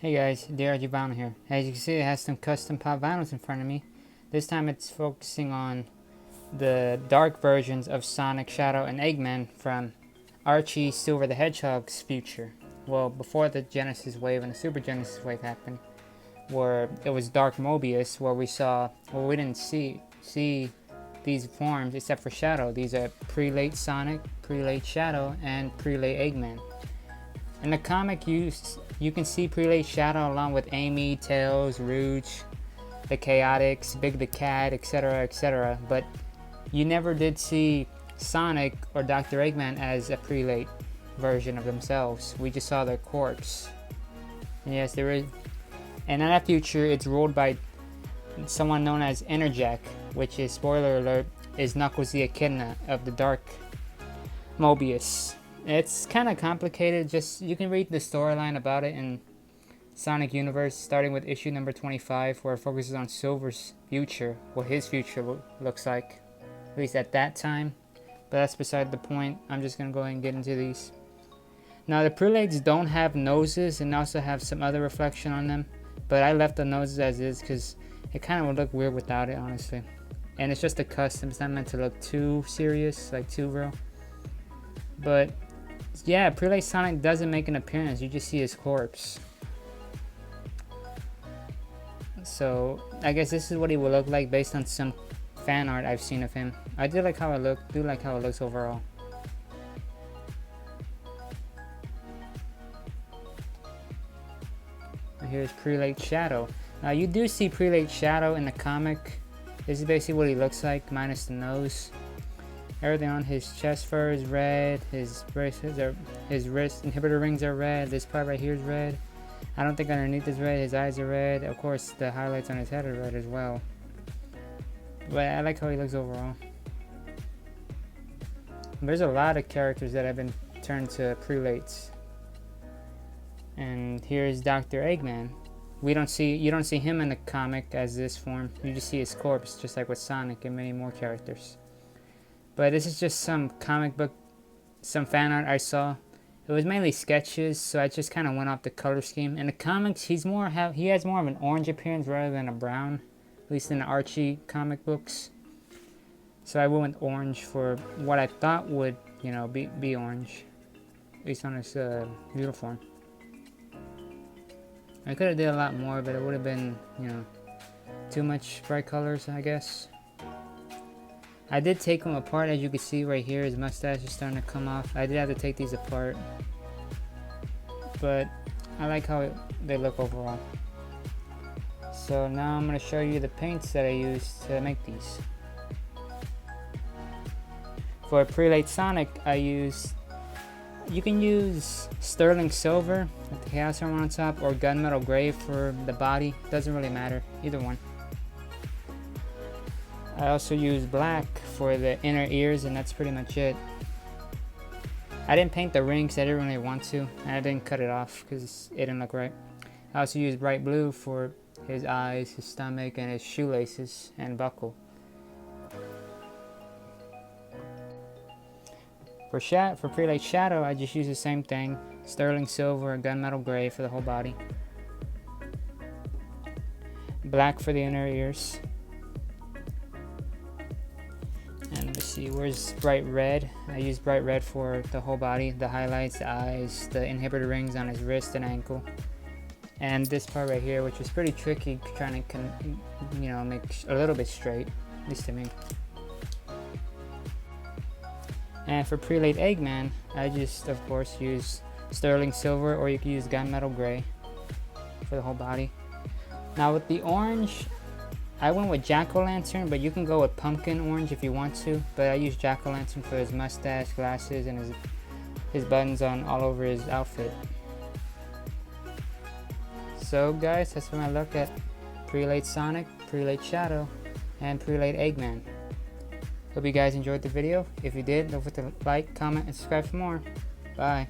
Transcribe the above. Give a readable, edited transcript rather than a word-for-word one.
Hey guys, DRG Vinyl here. As you can see, it has some custom pop vinyls in front of me. This time it's focusing on the dark versions of Sonic, Shadow, and Eggman from Archie Silver the Hedgehog's future. Well, before the Genesis Wave and the Super Genesis Wave happened, where it was Dark Mobius, where we didn't see these forms except for Shadow. These are pre-late Sonic, pre-late Shadow, and pre-late Eggman. In the comic, you can see pre-late Shadow along with Amy, Tails, Rouge, the Chaotix, Big the Cat, etc., etc. But you never did see Sonic or Dr. Eggman as a pre-late version of themselves. We just saw their corpse. And yes, there is. And in that future, it's ruled by someone known as Interjack, which is, spoiler alert, is Knuckles the Echidna of the Dark Mobius. It's kind of complicated. Just you can read the storyline about it in Sonic Universe, starting with issue number 25, where it focuses on Silver's future, what his future looks like, at least at that time. But that's beside the point. I'm just gonna go ahead and get into these. Now the prelates don't have noses and also have some other reflection on them, but I left the noses as is because it kind of would look weird without it, honestly. And it's just a custom. It's not meant to look too serious, like too real. But yeah, prelate Sonic doesn't make an appearance. You just see his corpse. So I guess this is what he will look like based on some fan art I've seen of him. I do like how it looks overall. And here's prelate Shadow. Now you do see prelate Shadow in the comic. This is basically what he looks like, minus the nose. Everything on his chest fur is red. His bracelets are, his wrist inhibitor rings are red. This part right here is red. I don't think underneath is red. His eyes are red. Of course, the highlights on his head are red as well. But I like how he looks overall. There's a lot of characters that have been turned to prelates. And here's Dr. Eggman. You don't see him in the comic as this form. You just see his corpse, just like with Sonic and many more characters. But this is just some comic book, some fan art I saw. It was mainly sketches, so I just kind of went off the color scheme. In the comics, he has more of an orange appearance rather than a brown, at least in the Archie comic books. So I went with orange for what I thought would, be orange, at least on his uniform. I could have did a lot more, but it would have been, too much bright colors, I guess. I did take him apart, as you can see right here. His mustache is starting to come off. I did have to take these apart, but I like how they look overall. So now I'm going to show you the paints that I used to make these. For a prelate Sonic, you can use sterling silver with the Chaos Armor on top, or gunmetal gray for the body. Doesn't really matter, either one. I also use black for the inner ears, and that's pretty much it. I didn't paint the ring because I didn't really want to, and I didn't cut it off because it didn't look right. I also used bright blue for his eyes, his stomach, and his shoelaces and buckle. For prelate Shadow, I just use the same thing, sterling silver and gunmetal gray for the whole body. Black for the inner ears. And let's see, where's bright red? I use bright red for the whole body, the highlights, the eyes, the inhibitor rings on his wrist and ankle. And this part right here, which was pretty tricky, trying to, make a little bit straight, at least to me. And for prelate Eggman, I just, of course, use sterling silver, or you can use gunmetal gray for the whole body. Now with the orange, I went with jack-o'-lantern, but you can go with pumpkin orange if you want to. But I use jack-o'-lantern for his mustache, glasses, and his buttons on all over his outfit. So guys, that's my look at prelate Sonic, prelate Shadow, and prelate Eggman. Hope you guys enjoyed the video. If you did, don't forget to like, comment, and subscribe for more. Bye.